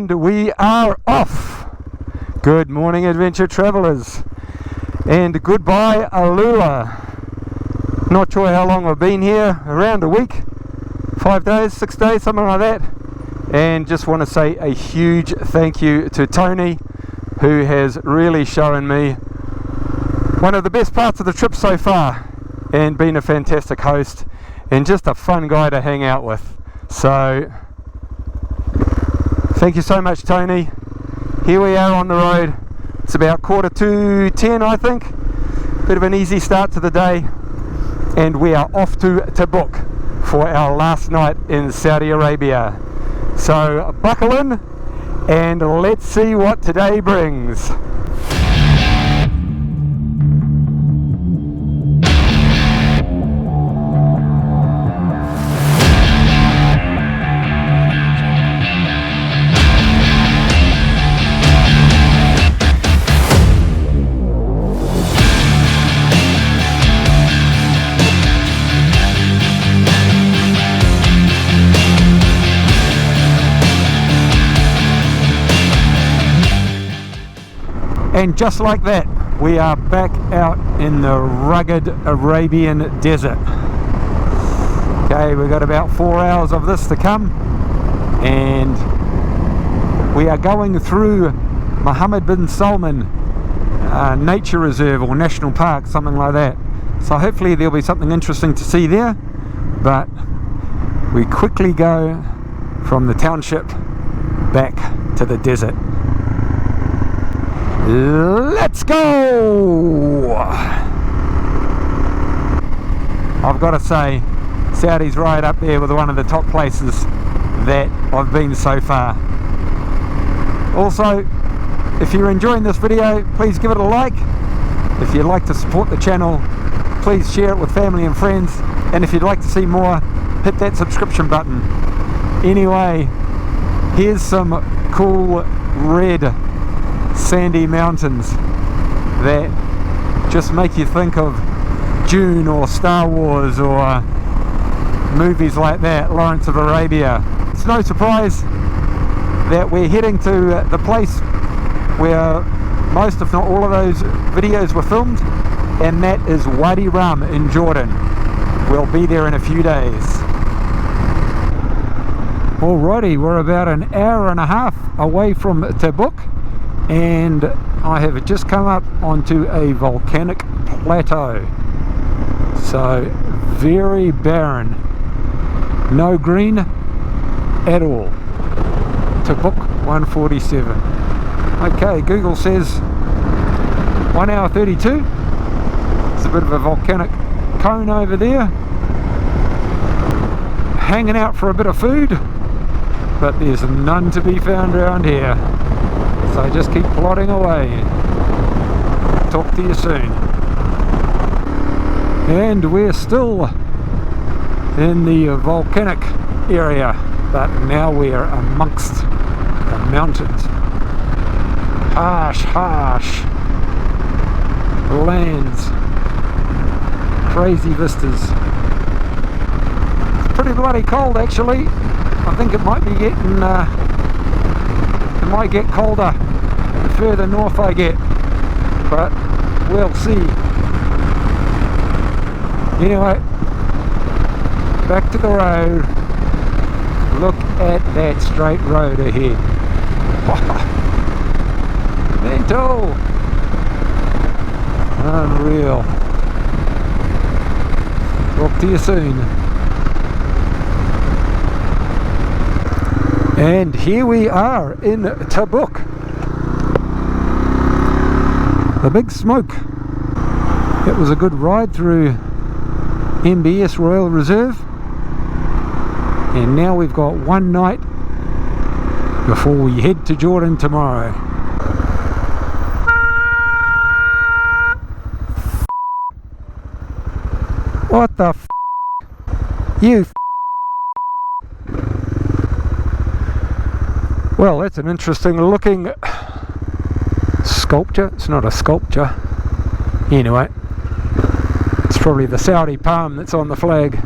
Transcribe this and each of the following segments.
And we are off. Good morning, adventure travelers, and goodbye AlUla. Not sure how long I've been here, around a week, 5 days, 6 days, something like that. And just want to say a huge thank you to Tony, who has really shown me one of the best parts of the trip so far, and been a fantastic host and just a fun guy to hang out with. So thank you so much, Tony. Here we are on the road. It's about 9:45, I think. Bit of an easy start to the day, and we are off to Tabuk for our last night in Saudi Arabia. So buckle in and let's see what today brings. And just like that, we are back out in the rugged Arabian desert. Okay, we've got about 4 hours of this to come, and we are going through Mohammed bin Salman nature reserve or national park, something like that. So hopefully there'll be something interesting to see there, but we quickly go from the township back to the desert. Let's go! I've got to say, Saudi's right up there with one of the top places that I've been so far. Also, if you're enjoying this video, please give it a like. If you'd like to support the channel, please share it with family and friends. And if you'd like to see more, hit that subscription button. Anyway, here's some cool red sandy mountains that just make you think of Dune or Star Wars or movies like that, Lawrence of Arabia. It's no surprise that we're heading to the place where most, if not all, of those videos were filmed, and that is Wadi Rum in Jordan. We'll be there in a few days. Alrighty, we're about an hour and a half away from Tabuk, and I have just come up onto a volcanic plateau. So very barren, no green at all. Tabuk 147. Okay, Google says 1 hour 32. There's a bit of a volcanic cone over there, hanging out for a bit of food, but there's none to be found around here. So just keep plodding away. Talk to you soon. And we're still in the volcanic area, but now we're amongst the mountains. Harsh lands, crazy vistas. It's pretty bloody cold actually. I think it might be getting it might get colder the further north I get, but we'll see. Anyway, back to the road. Look at that straight road ahead. Mental! Unreal. Talk to you soon. And here we are in Tabuk. The big smoke. It was a good ride through MBS Royal Reserve, and now we've got one night before we head to Jordan tomorrow. What the f***? You f***. Well, that's an interesting looking sculpture. It's not a sculpture. Anyway, it's probably the Saudi palm that's on the flag.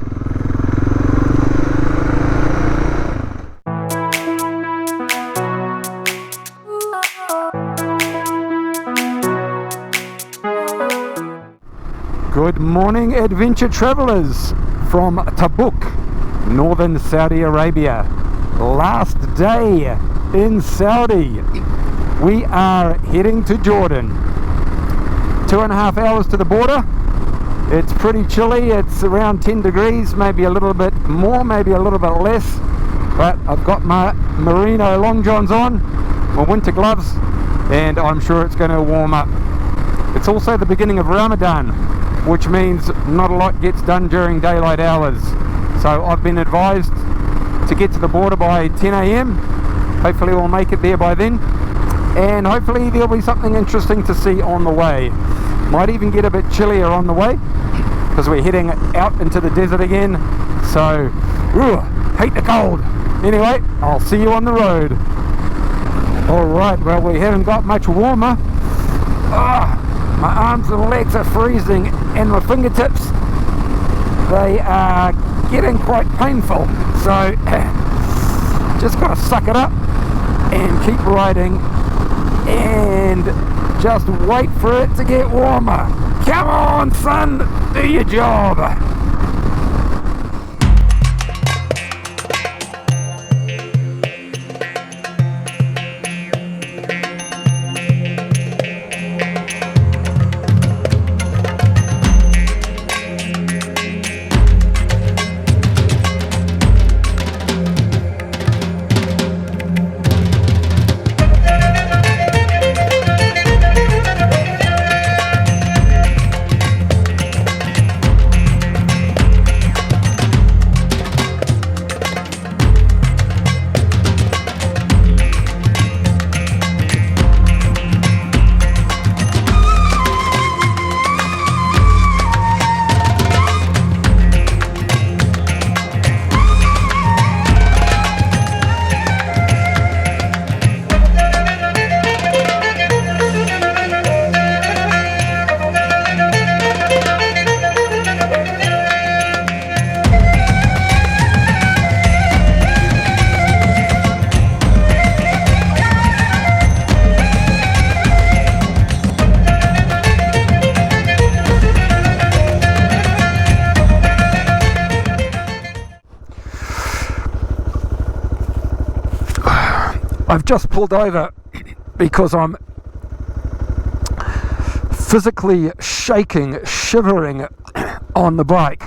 Good morning, adventure travelers from Tabuk, northern Saudi Arabia. Last day in Saudi. We are heading to Jordan. 2.5 hours to the border. It's pretty chilly. It's around 10 degrees, maybe a little bit more, maybe a little bit less. But I've got my merino long johns on, my winter gloves, and I'm sure it's going to warm up. It's also the beginning of Ramadan, which means not a lot gets done during daylight hours. So I've been advised to get to the border by 10 AM. Hopefully we'll make it there by then. And hopefully there'll be something interesting to see on the way. Might even get a bit chillier on the way, because we're heading out into the desert again. So, hate the cold. Anyway, I'll see you on the road. Alright, well, we haven't got much warmer. My arms and legs are freezing, and my fingertips, they are getting quite painful. So just gotta suck it up and keep riding and just wait for it to get warmer. Come on, son, do your job. I've just pulled over because I'm physically shaking, shivering on the bike.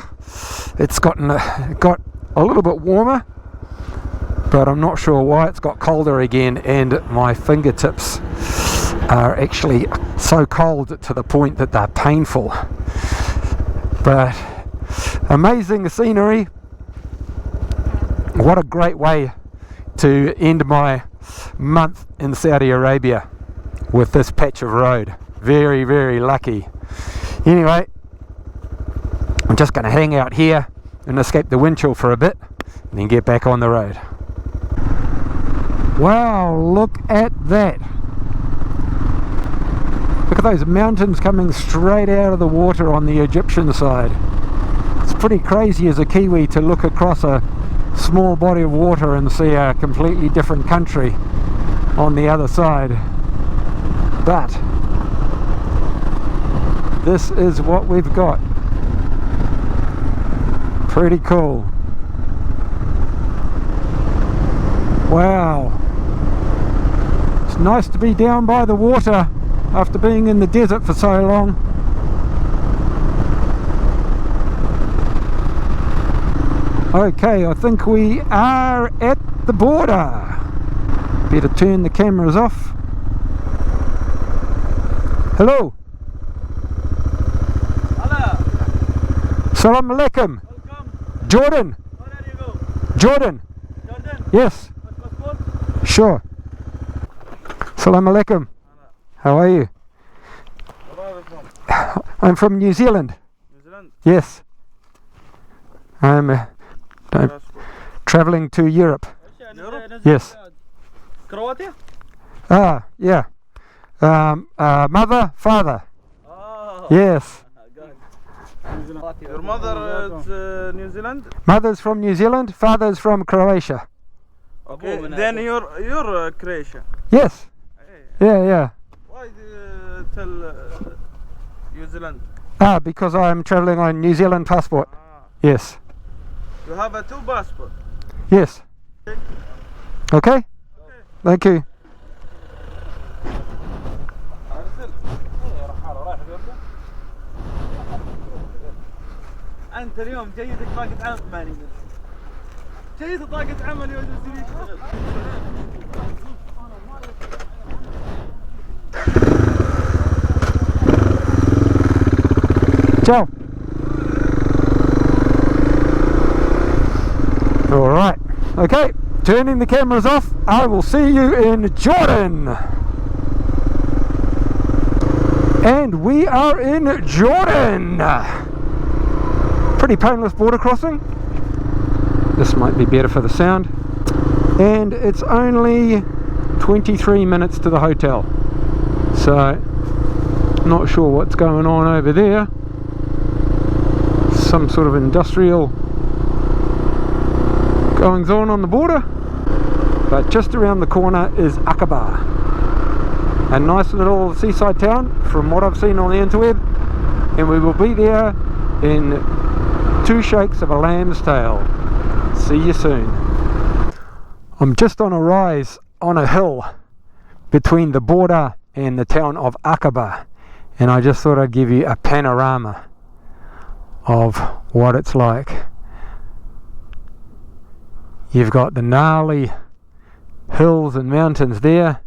It's got a little bit warmer, but I'm not sure why it's got colder again, and my fingertips are actually so cold to the point that they're painful. But amazing scenery. What a great way to end my month in Saudi Arabia with this patch of road. Very, very lucky. Anyway, I'm just going to hang out here and escape the wind chill for a bit and then get back on the road. Wow, look at that. Look at those mountains coming straight out of the water on the Egyptian side. It's pretty crazy as a Kiwi to look across a small body of water and see a completely different country on the other side. But this is what we've got. Pretty cool. Wow. It's nice to be down by the water after being in the desert for so long. Okay, I think we are at the border. Better turn the cameras off. Hello. Hello. Salam alaikum. Welcome. Jordan. Where are you go? Jordan. Jordan? Yes. What passport? Sure. Salam alaikum. How are you? Where are you from? I'm from New Zealand. New Zealand? Yes. I'm traveling to Europe. Europe? Yes. Croatia? Yeah. Mother, father. Oh. Yes. Your mother is New Zealand? Mother's from New Zealand, father's from Croatia. Okay, then you're Croatia. Yes. Hey. Yeah. Why do you tell New Zealand? Ah, because I'm travelling on New Zealand passport. Yes. You have a 2 passport. Yes. Okay? Thank you. أنت اليوم جيدك طاقة عمل ماني جيد طاقة عمل يا زميلي. Ciao. Alright. Okay. Turning the cameras off. I will see you in Jordan. And we are in Jordan. Pretty painless border crossing. This might be better for the sound. And it's only 23 minutes to the hotel. So, not sure what's going on over there. Some sort of industrial goings on the border. But just around the corner is Aqaba, a nice little seaside town from what I've seen on the interweb, and we will be there in 2 shakes of a lamb's tail. See you soon. I'm just on a rise on a hill between the border and the town of Aqaba, and I just thought I'd give you a panorama of what it's like. You've got the gnarly hills and mountains there.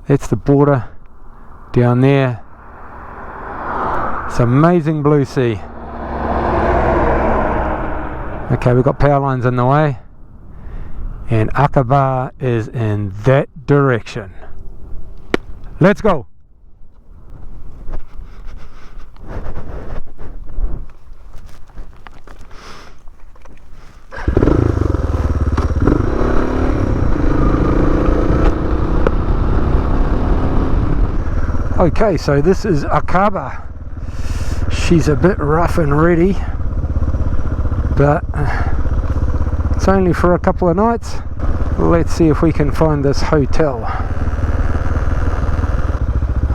That's the border down there. It's amazing blue sea. Okay, we've got power lines in the way, and Aqaba is in that direction. Let's go. Okay, so this is Aqaba. She's a bit rough and ready, but it's only for a couple of nights. Let's see if we can find this hotel.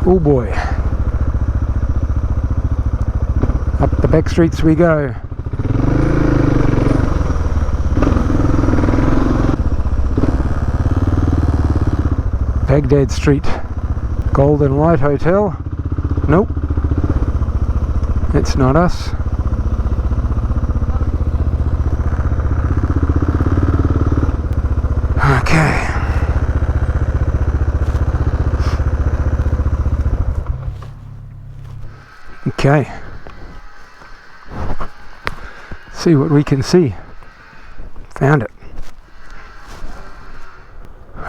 Oh boy. Up the back streets we go. Baghdad Street. Golden Light Hotel. Nope. It's not us. Okay. Okay. See what we can see. Found it.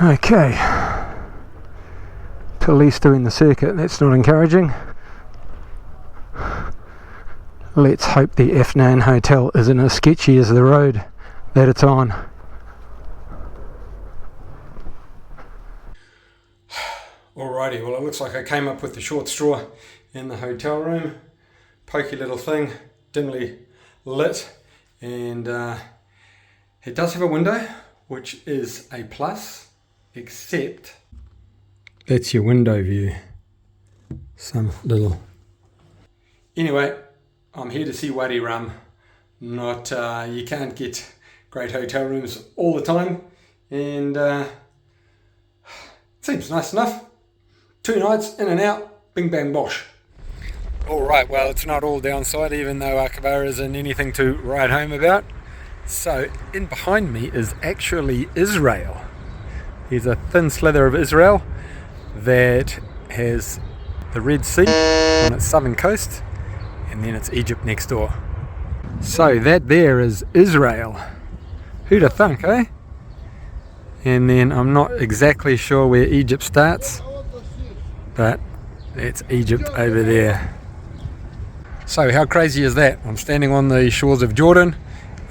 Okay. Police doing the circuit, that's not encouraging. Let's hope the F9 hotel isn't as sketchy as the road that it's on. Alrighty, well it looks like I came up with the short straw in the hotel room. Pokey little thing, dimly lit, and it does have a window, which is a plus, except that's your window view. Some little... Anyway, I'm here to see Wadi Rum. Not, you can't get great hotel rooms all the time, and it seems nice enough. 2 nights, in and out, bing bang bosh. Alright, well it's not all downside, even though Aqaba isn't anything to write home about. So, in behind me is actually Israel. Here's a thin slither of Israel that has the Red Sea on its southern coast, and then it's Egypt next door. So that there is Israel. Who'd have thunk, eh? And then I'm not exactly sure where Egypt starts, but that's Egypt over there. So how crazy is that? I'm standing on the shores of Jordan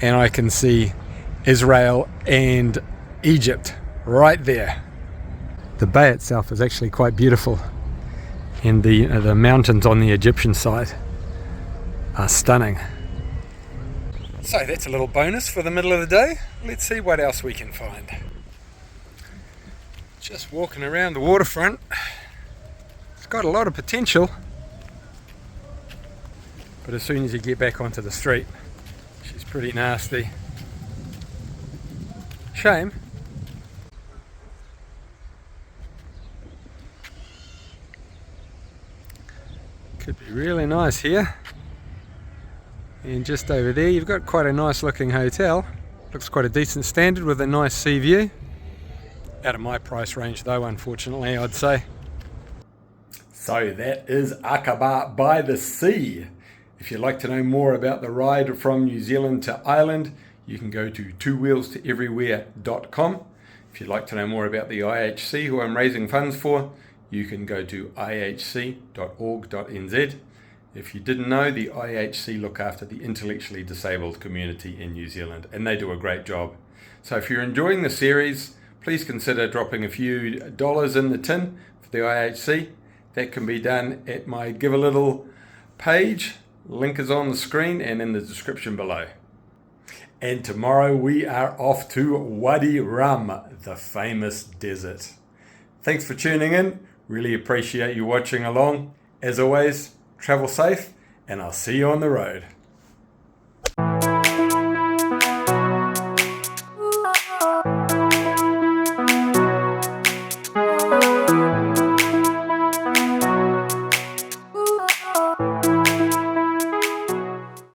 and I can see Israel and Egypt right there. The bay itself is actually quite beautiful, and the mountains on the Egyptian side are stunning. So that's a little bonus for the middle of the day. Let's see what else we can find. Just walking around the waterfront. It's got a lot of potential. but as soon as you get back onto the street, she's pretty nasty. Shame. Could be really nice here. And just over there you've got quite a nice looking hotel. Looks quite a decent standard with a nice sea view. Out of my price range though, unfortunately, I'd say. So that is Aqaba by the sea. If you'd like to know more about the ride from New Zealand to Ireland, you can go to twowheelstoeverywhere.com. If you'd like to know more about the IHC, who I'm raising funds for, you can go to ihc.org.nz. If you didn't know, the IHC look after the intellectually disabled community in New Zealand, and they do a great job. So if you're enjoying the series, please consider dropping a few dollars in the tin for the IHC. That can be done at my Give a Little page. Link is on the screen and in the description below. And tomorrow we are off to Wadi Rum, the famous desert. Thanks for tuning in. Really appreciate you watching along. As always, travel safe, and I'll see you on the road.